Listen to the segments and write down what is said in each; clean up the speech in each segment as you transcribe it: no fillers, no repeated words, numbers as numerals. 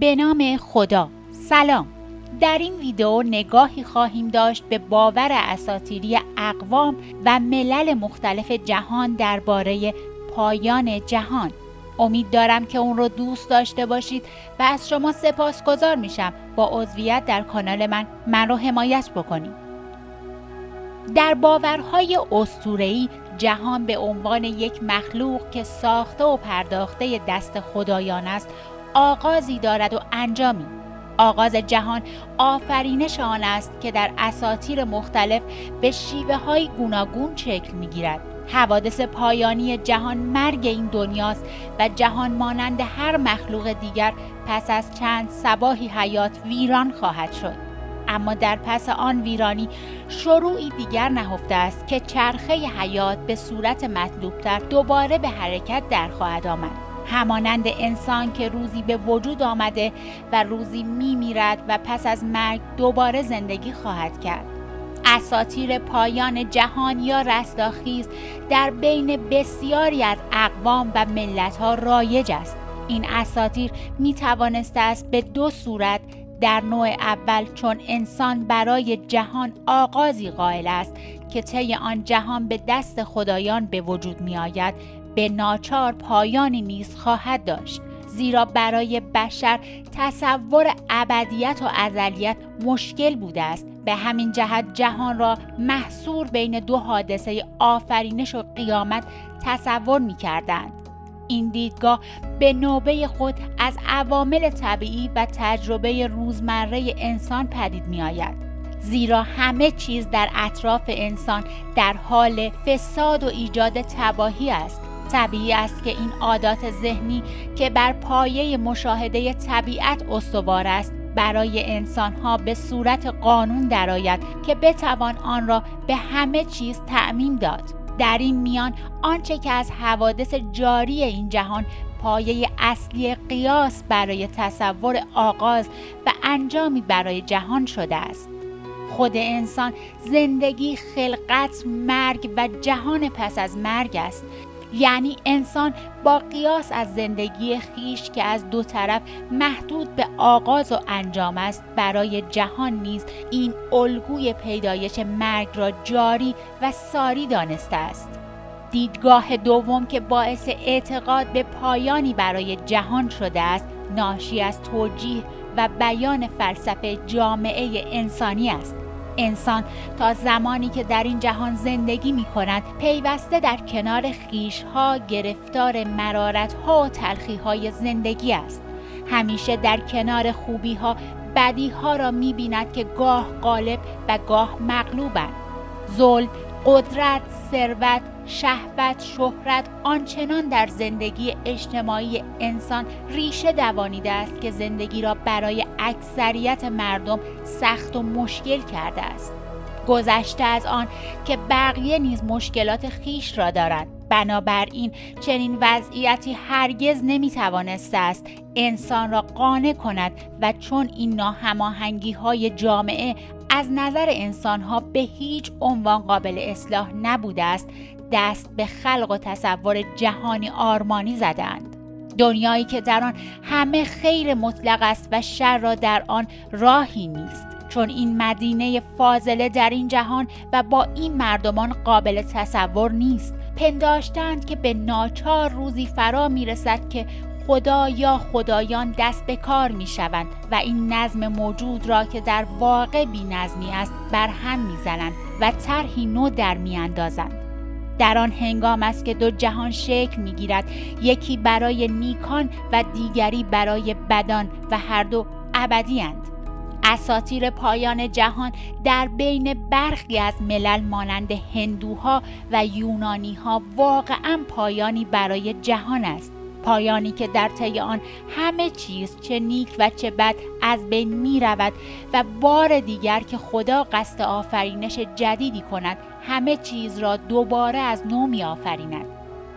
به نام خدا. سلام. در این ویدئو نگاهی خواهیم داشت به باور اساطیری اقوام و ملل مختلف جهان درباره پایان جهان. امید دارم که اون رو دوست داشته باشید و از شما سپاسگزار میشم با عضویت در کانال من رو حمایت بکنید. در باورهای اسطوره‌ای جهان به عنوان یک مخلوق که ساخته و پرداخته دست خدایان است آغازی دارد و انجامی. آغاز جهان آفرینش آن است که در اساطیر مختلف به شیوه‌های گوناگون شکل می‌گیرد. حوادث پایانی جهان مرگ این دنیاست و جهان مانند هر مخلوق دیگر پس از چند صباحی حیات ویران خواهد شد. اما در پس آن ویرانی شروعی دیگر نهفته است که چرخه حیات به صورت مطلوبتر دوباره به حرکت در خواهد آمد. همانند انسان که روزی به وجود آمده و روزی میمیرد و پس از مرگ دوباره زندگی خواهد کرد. اساطیر پایان جهان یا رستاخیز در بین بسیاری از اقوام و ملت‌ها رایج است. این اساطیر می توانسته است به دو صورت در نوع اول چون انسان برای جهان آغازی قائل است که طی آن جهان به دست خدایان به وجود می آید به ناچار پایانی نیز خواهد داشت، زیرا برای بشر تصور ابدیت و ازلیت مشکل بوده است. به همین جهت جهان را محصور بین دو حادثه آفرینش و قیامت تصور می کردند. این دیدگاه به نوبه خود از عوامل طبیعی و تجربه روزمره انسان پدید می آید، زیرا همه چیز در اطراف انسان در حال فساد و ایجاد تباهی است. طبیعی است که این عادات ذهنی که بر پایه مشاهده طبیعت استوار است برای انسانها به صورت قانون درآید که بتوان آن را به همه چیز تعمیم داد. در این میان آنچه که از حوادث جاری این جهان پایه اصلی قیاس برای تصور آغاز و انجامی برای جهان شده است. خود انسان، زندگی، خلقت، مرگ و جهان پس از مرگ است. یعنی انسان با قیاس از زندگی خیش که از دو طرف محدود به آغاز و انجام است برای جهان نیز این الگوی پیدایش مرگ را جاری و ساری دانسته است. دیدگاه دوم که باعث اعتقاد به پایانی برای جهان شده است ناشی از توجیه و بیان فلسفه جامعه انسانی است. انسان تا زمانی که در این جهان زندگی می کند پیوسته در کنار خویش‌ها گرفتار مرارت‌ها و تلخی‌های زندگی است. همیشه در کنار خوبی‌ها بدی‌ها را می بیند که گاه غالب و گاه مغلوبند. ظلم، قدرت، ثروت، شهوت، شهرت آنچنان در زندگی اجتماعی انسان ریشه دوانیده است که زندگی را برای اکثریت مردم سخت و مشکل کرده است. گذشته از آن که بقیه نیز مشکلات خیش را دارند. بنابراین چنین وضعیتی هرگز نمیتوانسته است انسان را قانع کند و چون این ناهماهنگی‌های جامعه از نظر انسان‌ها به هیچ عنوان قابل اصلاح نبوده است دست به خلق و تصور جهانی آرمانی زدند. دنیایی که در آن همه خیر مطلق است و شر را در آن راهی نیست، چون این مدینه فاضله در این جهان و با این مردمان قابل تصور نیست. پنداشتند که به ناچار روزی فرا میرسد که خدا یا خدایان دست به کار می شوند و این نظم موجود را که در واقع بی نظمی است برهم می زنند و طرحی نو در می اندازند. در آن هنگام است که دو جهان شکل می گیرد، یکی برای نیکان و دیگری برای بدان و هر دو ابدی اند. اساطیر پایان جهان در بین برخی از ملل مانند هندوها و یونانیها واقعا پایانی برای جهان است. پایانی که در طی آن همه چیز چه نیک و چه بد از بین می رود و بار دیگر که خدا قصد آفرینش جدیدی کند همه چیز را دوباره از نو می آفریند.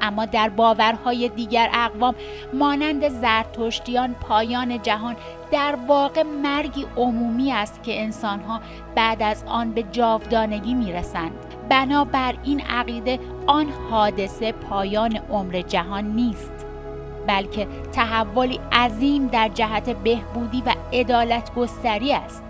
اما در باورهای دیگر اقوام مانند زرتشتیان پایان جهان در واقع مرگی عمومی است که انسانها بعد از آن به جاودانگی می رسند. بنابر این عقیده آن حادثه پایان عمر جهان نیست. بلکه تحولی عظیم در جهت بهبودی و عدالت گستری است.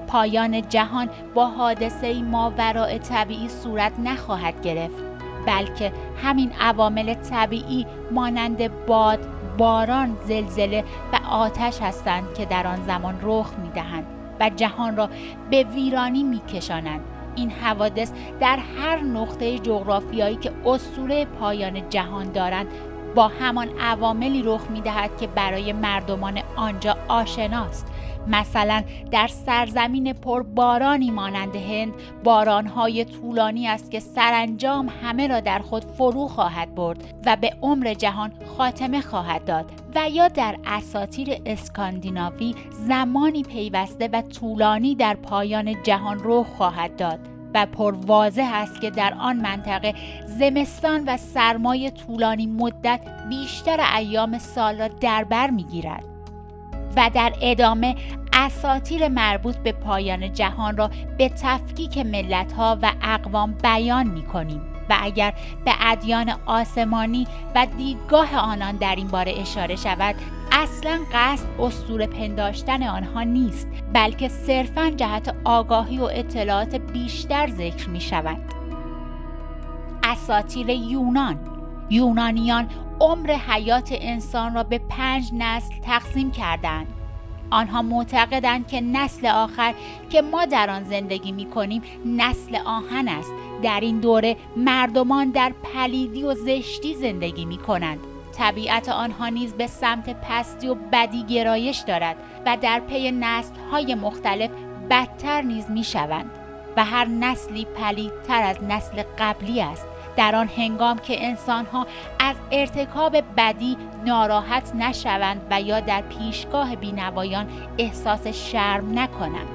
پایان جهان با حادثه‌ای ماوراء طبیعی صورت نخواهد گرفت، بلکه همین عوامل طبیعی مانند باد، باران، زلزله و آتش هستند که در آن زمان رخ می‌دهند و جهان را به ویرانی می‌کشانند. این حوادث در هر نقطه جغرافیایی که اسطوره پایان جهان دارند با همان عواملی رخ می‌دهد که برای مردمان آنجا آشناست. مثلا در سرزمین پربارانی مانند هند، بارانهای طولانی است که سرانجام همه را در خود فرو خواهد برد و به عمر جهان خاتمه خواهد داد. و یا در اساطیر اسکاندیناوی زمانی پیوسته و طولانی در پایان جهان رخ خواهد داد و پرواضح است که در آن منطقه زمستان و سرمای طولانی مدت بیشتر ایام سال را در بر می‌گیرد. و در ادامه اساطیر مربوط به پایان جهان را به تفکیک ملت‌ها و اقوام بیان می‌کنیم و اگر به ادیان آسمانی و دیدگاه آنان در این باره اشاره شود، اصلاً قصد اسطوره پنداشتن آنها نیست، بلکه صرفاً جهت آگاهی و اطلاعات بیشتر ذکر می‌شوند. اساطیر یونانیان عمر حیات انسان را به 5 نسل تقسیم کردند. آنها معتقدند که نسل آخر که ما در آن زندگی می‌کنیم نسل آهن است. در این دوره مردمان در پلیدی و زشتی زندگی می‌کنند. طبیعت آنها نیز به سمت پستی و بدی گرایش دارد و در پی نسل‌های مختلف بدتر نیز می‌شوند و هر نسلی پلیدتر از نسل قبلی است. در آن هنگام که انسان‌ها از ارتکاب بدی ناراحت نشوند و یا در پیشگاه بینوایان احساس شرم نکنند.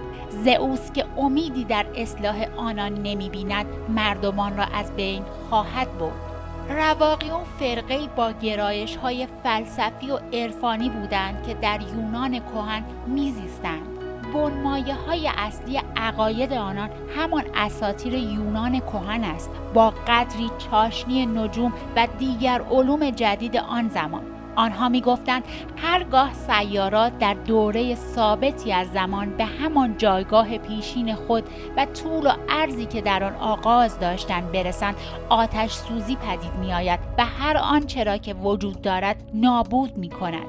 زئوس که امیدی در اصلاح آنان نمی‌بیند مردمان را از بین خواهد برد. رواقیون فرقه‌ای با گرایش‌های فلسفی و عرفانی بودند که در یونان کهن میزیستند. بنمایه‌های اصلی عقاید آنان همان اساطیر یونان کهن است، با قدری چاشنی نجوم و دیگر علوم جدید آن زمان. آنها می‌گفتند هرگاه سیارات در دوره ثابتی از زمان به همان جایگاه پیشین خود و طول و عرضی که در آن آغاز داشتند برسند، آتش سوزی پدید می‌آید و هر آنچه را که وجود دارد نابود می‌کند.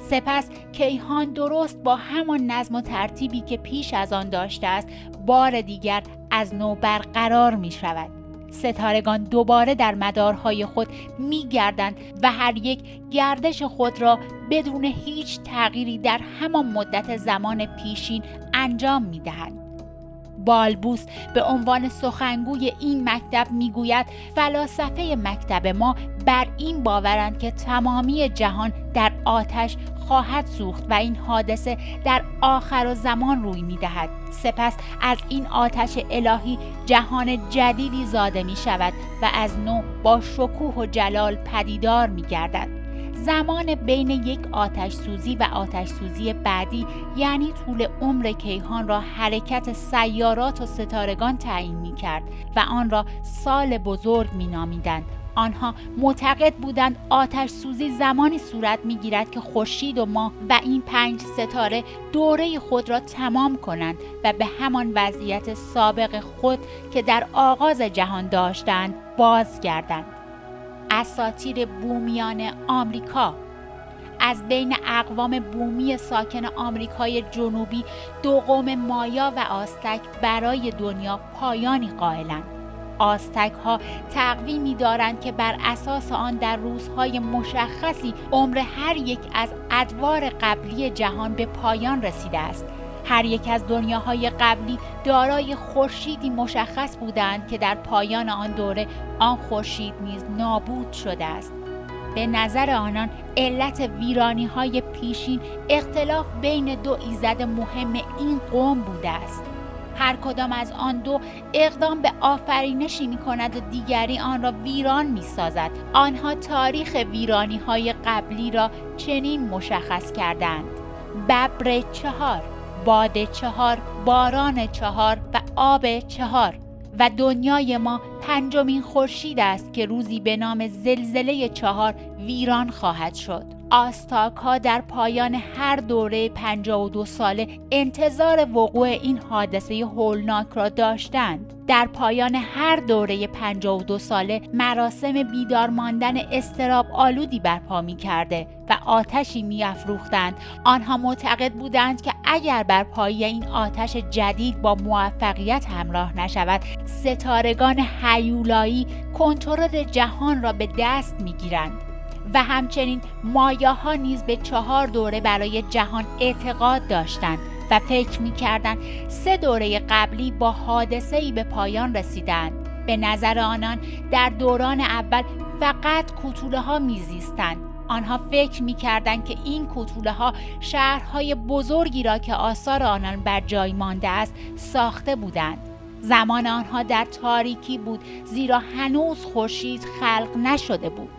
سپس کیهان درست با همان نظم و ترتیبی که پیش از آن داشته است بار دیگر از نو برقرار می شود. ستارگان دوباره در مدارهای خود می گردند و هر یک گردش خود را بدون هیچ تغییری در همان مدت زمان پیشین انجام می دهند. بالبوس به عنوان سخنگوی این مکتب میگوید فلاسفه مکتب ما بر این باورند که تمامی جهان در آتش خواهد سوخت و این حادثه در آخر زمان روی میدهد. سپس از این آتش الهی جهان جدیدی زاده می شود و از نو با شکوه و جلال پدیدار می گردد. زمان بین یک آتش سوزی و آتش سوزی بعدی یعنی طول عمر کیهان را حرکت سیارات و ستارگان تعیین می کرد و آن را سال بزرگ می نامیدند. آنها معتقد بودند آتش سوزی زمانی صورت می گیرد که خورشید و ماه و این 5 ستاره دوره خود را تمام کنند و به همان وضعیت سابق خود که در آغاز جهان داشتند بازگردند. اساطیر بومیان آمریکا. از بین اقوام بومی ساکن آمریکای جنوبی 2 قوم مایا و آستک برای دنیا پایانی قائلند. آستک ها تقویمی دارند که بر اساس آن در روزهای مشخصی عمر هر یک از ادوار قبلی جهان به پایان رسیده است. هر یک از دنیاهای قبلی دارای خورشیدی مشخص بودند که در پایان آن دوره آن خورشید نیز نابود شده است. به نظر آنان علت ویرانی‌های پیشین اختلاف بین 2 ایزد مهم این قوم بوده است. هر کدام از آن 2 اقدام به آفرینشی می‌کند و دیگری آن را ویران می‌سازد. آنها تاریخ ویرانی‌های قبلی را چنین مشخص کردند: ببر 4، باد 4، باران 4 و آب 4 و دنیای ما 5مین خورشید است که روزی به نام زلزله 4 ویران خواهد شد. آزتاک‌ها در پایان هر دوره 52 ساله انتظار وقوع این حادثه هولناک را داشتند. در پایان هر دوره 52 ساله مراسم بیدار ماندن اضطراب آلودی برپا می‌کرده و آتشی می‌افروختند. آنها معتقد بودند که اگر برپایی این آتش جدید با موفقیت همراه نشود، ستارگان هیولایی کنترل جهان را به دست می‌گیرند. و همچنین مایاها نیز به 4 دوره برای جهان اعتقاد داشتند و فکر می‌کردند 3 دوره قبلی با حادثه‌ای به پایان رسیدند. به نظر آنان در دوران اول فقط کوتوله‌ها می‌زیستند. آنها فکر می‌کردند که این کوتوله‌ها شهرهای بزرگی را که آثار آنان بر جای مانده است ساخته بودند. زمان آنها در تاریکی بود، زیرا هنوز خورشید خلق نشده بود.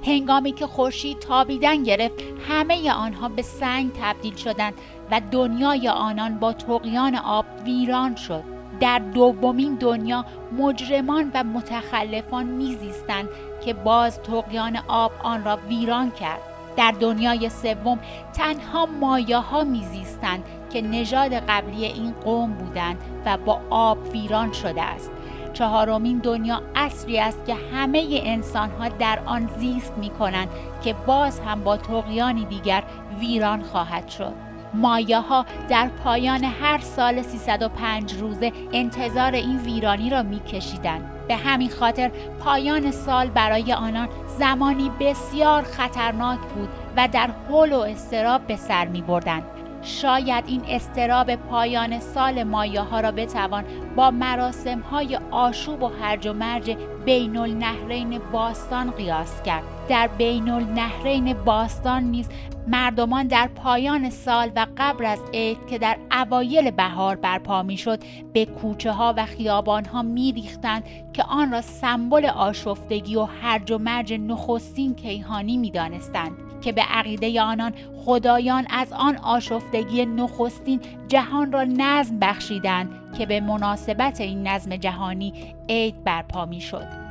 هنگامی که خورشید تابیدن گرفت، همه آنها به سنگ تبدیل شدند و دنیای آنان با طغیان آب ویران شد. در دومین دنیا مجرمان و متخلفان میزیستند که باز طغیان آب آن را ویران کرد. در دنیای سوم تنها مایاها میزیستند که نژاد قبلی این قوم بودند و با آب ویران شده است. 4مین دنیا عصری است که همه انسان‌ها در آن زیست می‌کنند که باز هم با طغیانی دیگر ویران خواهد شد. مایاها در پایان هر سال 305 روزه انتظار این ویرانی را می‌کشیدند. به همین خاطر پایان سال برای آنان زمانی بسیار خطرناک بود و در هول و اضطراب به سر می‌بردند. شاید این اضطراب پایان سال مایاها را بتوان با مراسم‌های آشوب و هرج و مرج بین النهرین باستان قیاس کرد. در بین النهرین باستان نیز مردمان در پایان سال و قبل از عید که در اوایل بهار برپا می‌شد به کوچه‌ها و خیابان‌ها می‌ریختند که آن را سمبل آشفتگی و هرج و مرج نخستین کیهانی می‌دانستند که به عقیده آنان خدایان از آن آشفتگی نخستین جهان را نظم بخشیدند که به مناسبت این نظم جهانی عید برپا می‌شد.